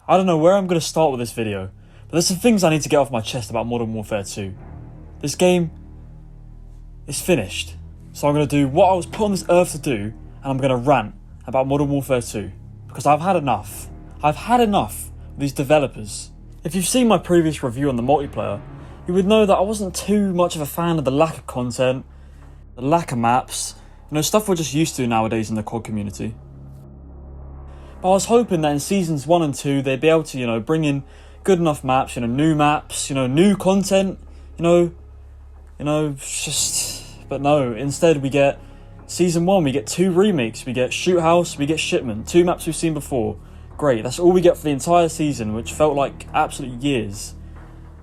I don't know where I'm going to start with this video, but there's some things I need to get off my chest about Modern Warfare 2. This game is finished, so I'm going to do what I was put on this earth to do, and I'm going to rant about Modern Warfare 2, because I've had enough. I've had enough with these developers. If you've seen my previous review on the multiplayer, you would know that I wasn't too much of a fan of the lack of content, the lack of maps, stuff we're just used to nowadays in the COD community. But I was hoping that in Seasons 1 and 2, they'd be able to, bring in good enough maps, new maps, new content, but no, instead we get Season 1, we get 2 remakes, we get Shoot House, we get Shipment, 2 maps we've seen before. Great, that's all we get for the entire season, which felt like absolute years.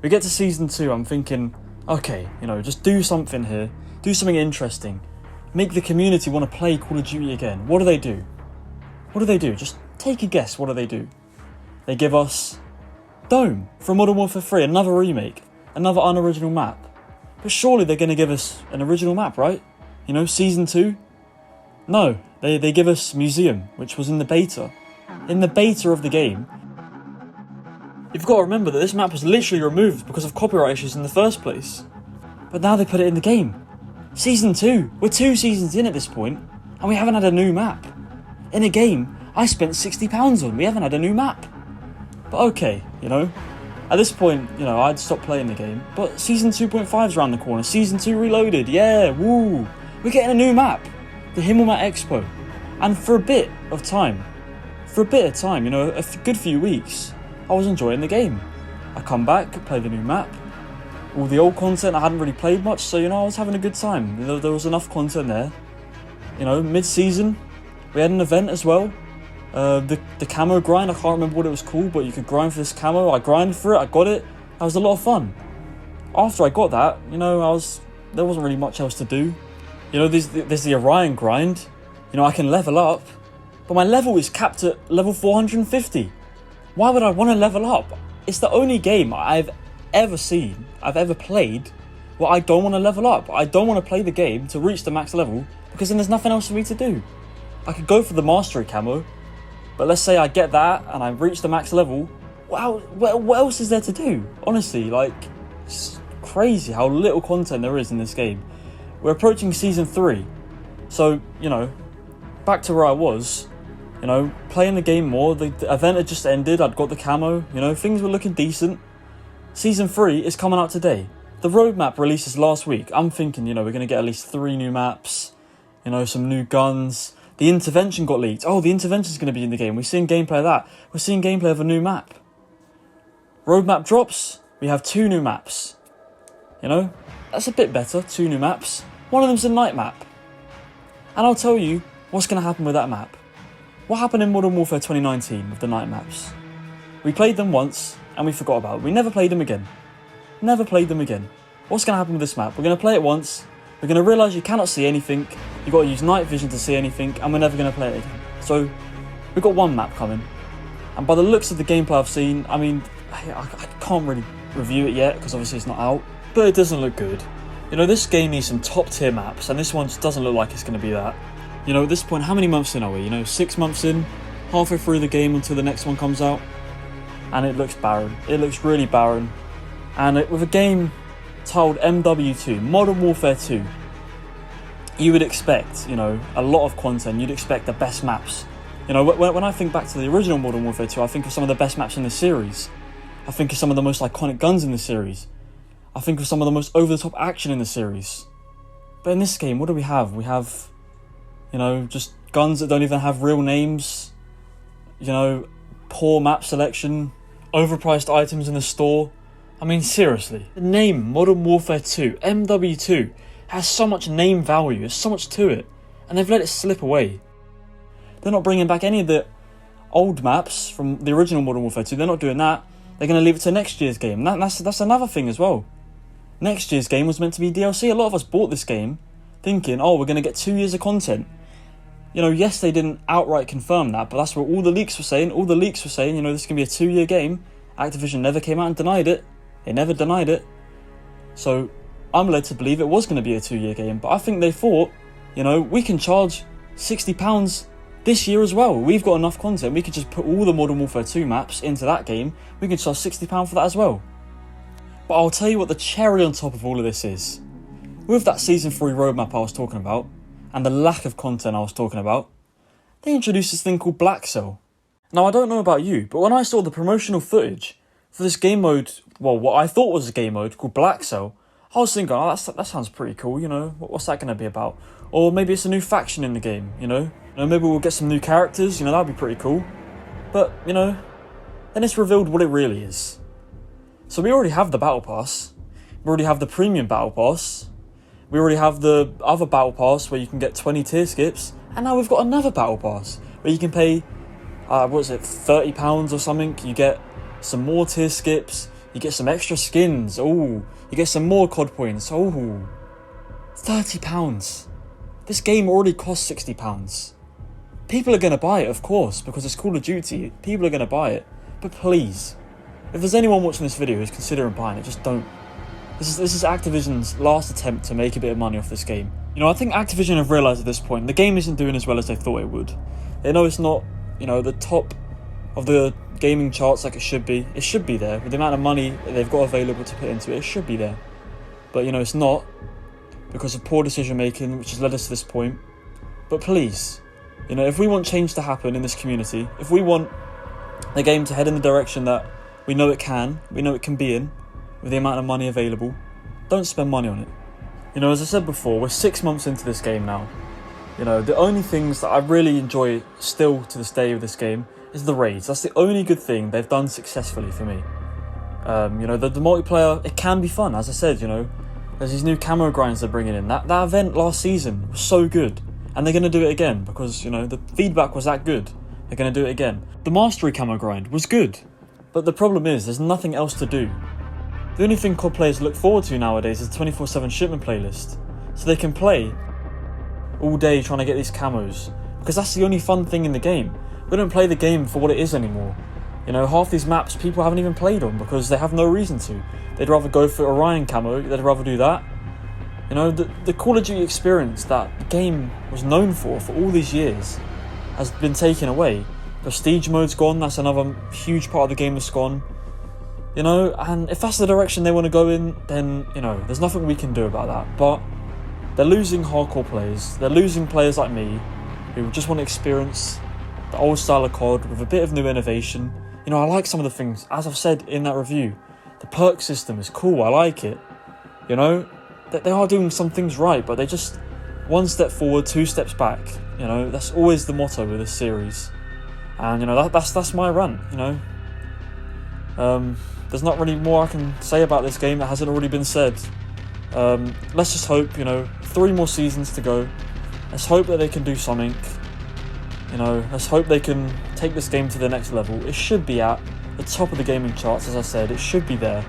We get to Season 2, I'm thinking, okay, just do something here, do something interesting, make the community want to play Call of Duty again. What do they do? Just take a guess, what do? They give us Dome from Modern Warfare 3, another remake, another unoriginal map. But surely they're going to give us an original map, right? Season 2? No, they give us Museum, which was in the beta. In the beta of the game. You've got to remember that this map was literally removed because of copyright issues in the first place. But now they put it in the game. Season 2, we're 2 seasons in at this point, and we haven't had a new map. In a game I spent £60 on, we haven't had a new map. But okay, at this point, I'd stop playing the game. But Season 2.5's around the corner, Season 2 Reloaded, yeah, woo! We're getting a new map, the Himmelmat Expo. And for a bit of time, a good few weeks, I was enjoying the game. I come back, play the new map. All the old content I hadn't really played much, so I was having a good time. There was enough content there. Mid-season, we had an event as well. The camo grind, I can't remember what it was called, but you could grind for this camo. I grinded for it, I got it. That was a lot of fun. After I got that, there wasn't really much else to do. There's the Orion grind. I can level up, but my level is capped at level 450. Why would I want to level up? It's the only game I've ever played, where I don't want to level up. I don't want to play the game to reach the max level, because then there's nothing else for me to do. I could go for the Mastery camo, but let's say I get that and I reach the max level. Wow, what else is there to do? Honestly, it's crazy how little content there is in this game. We're approaching Season 3, so, back to where I was, playing the game more. The event had just ended, I'd got the camo, things were looking decent. Season 3 is coming out today. The roadmap releases last week. I'm thinking, we're going to get at least 3 new maps, some new guns. The Intervention got leaked. Oh, the Intervention's going to be in the game. We're seeing gameplay of that. We're seeing gameplay of a new map. Roadmap drops. We have 2 new maps. That's a bit better. 2 new maps. One of them's a night map. And I'll tell you what's going to happen with that map. What happened in Modern Warfare 2019 with the night maps? We played them once and we forgot about it. We never played them again. What's going to happen with this map? We're going to play it once. We're going to realise you cannot see anything. You've got to use night vision to see anything, and we're never going to play it again. So, we've got 1 map coming. And by the looks of the gameplay I've seen, I can't really review it yet, because obviously it's not out. But it doesn't look good. This game needs some top tier maps, and this one just doesn't look like it's going to be that. At this point, how many months in are we? 6 months in, halfway through the game until the next one comes out. And it looks barren. It looks really barren. And with a game titled MW2, Modern Warfare 2, you would expect, a lot of content. You'd expect the best maps. When I think back to the original Modern Warfare 2, I think of some of the best maps in the series. I think of some of the most iconic guns in the series. I think of some of the most over-the-top action in the series. But in this game, what do we have? We have, just guns that don't even have real names. Poor map selection. Overpriced items in the store. Seriously. The name Modern Warfare 2, MW2, has so much name value, there's so much to it, and they've let it slip away. They're not bringing back any of the old maps from the original Modern Warfare 2, they're not doing that. They're going to leave it to next year's game. That's another thing as well. Next year's game was meant to be DLC. A lot of us bought this game thinking, we're going to get 2 years of content. Yes, they didn't outright confirm that, but that's what all the leaks were saying. All the leaks were saying, this is going to be a 2-year game. Activision never came out and denied it. They never denied it. So I'm led to believe it was going to be a 2-year game. But I think they thought, we can charge £60 This year as well, we've got enough content. We could just put all the Modern Warfare 2 maps into that game. We could charge £60 for that as well. But I'll tell you what the cherry on top of all of this is. With that Season 3 roadmap I was talking about, and the lack of content I was talking about, they introduced this thing called blackcell. Now, I don't know about you, but when I saw the promotional footage for this game mode, well, what I thought was a game mode called blackcell, I was thinking, oh, that sounds pretty cool, you know, what's that going to be about? Or maybe it's a new faction in the game, you know? Maybe we'll get some new characters, you know, that'd be pretty cool. But, you know, then it's revealed what it really is. So we already have the Battle Pass, we already have the Premium Battle Pass, we already have the other Battle Pass where you can get 20 tier skips, and now we've got another Battle Pass where you can pay, £30 or something, you get some more tier skips, you get some extra skins, you get some more COD points, £30. This game already costs £60. People are going to buy it, of course, because it's Call of Duty. People are going to buy it. But please, if there's anyone watching this video who's considering buying it, just don't. This is Activision's last attempt to make a bit of money off this game. You know, I think Activision have realised at this point the game isn't doing as well as they thought it would. They know it's not, you know, the top of the gaming charts like it should be. It should be there. With the amount of money they've got available to put into it, it should be there. But, you know, it's not, because of poor decision making, which has led us to this point. But please, you know, if we want change to happen in this community, if we want the game to head in the direction that we know it can be in, with the amount of money available, don't spend money on it. You know, as I said before, we're 6 months into this game now. You know, the only things that I really enjoy still to this day with this game is the raids. That's the only good thing they've done successfully for me. You know, the multiplayer, it can be fun. As I said, you know, there's these new camo grinds they're bringing in. That event last season was so good. And they're going to do it again because, you know, the feedback was that good. They're going to do it again. The Mastery camo grind was good. But the problem is, there's nothing else to do. The only thing COD players look forward to nowadays is the 24/7 shipment playlist. So they can play all day trying to get these camos. Because that's the only fun thing in the game. We don't play the game for what it is anymore. You know, half these maps people haven't even played on because they have no reason to. They'd rather go for Orion camo, they'd rather do that. You know, the Call of Duty experience that the game was known for all these years has been taken away. Prestige mode's gone, that's another huge part of the game that's gone. You know, and if that's the direction they want to go in, then, you know, there's nothing we can do about that. But they're losing hardcore players, they're losing players like me, who just want to experience the old style of COD with a bit of new innovation. You know, I like some of the things, as I've said in that review, the perk system is cool, I like it. You know, they are doing some things right, but they just one step forward, 2 steps back. You know, that's always the motto with this series. And, you know, that's my rant, you know. There's not really more I can say about this game that hasn't already been said. Let's just hope, you know, 3 more seasons to go. Let's hope that they can do something. You know, let's hope they can take this game to the next level. It should be at the top of the gaming charts, as I said. It should be there.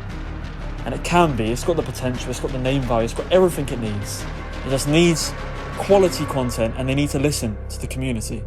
And it can be. It's got the potential, it's got the name value, it's got everything it needs. It just needs quality content, and they need to listen to the community.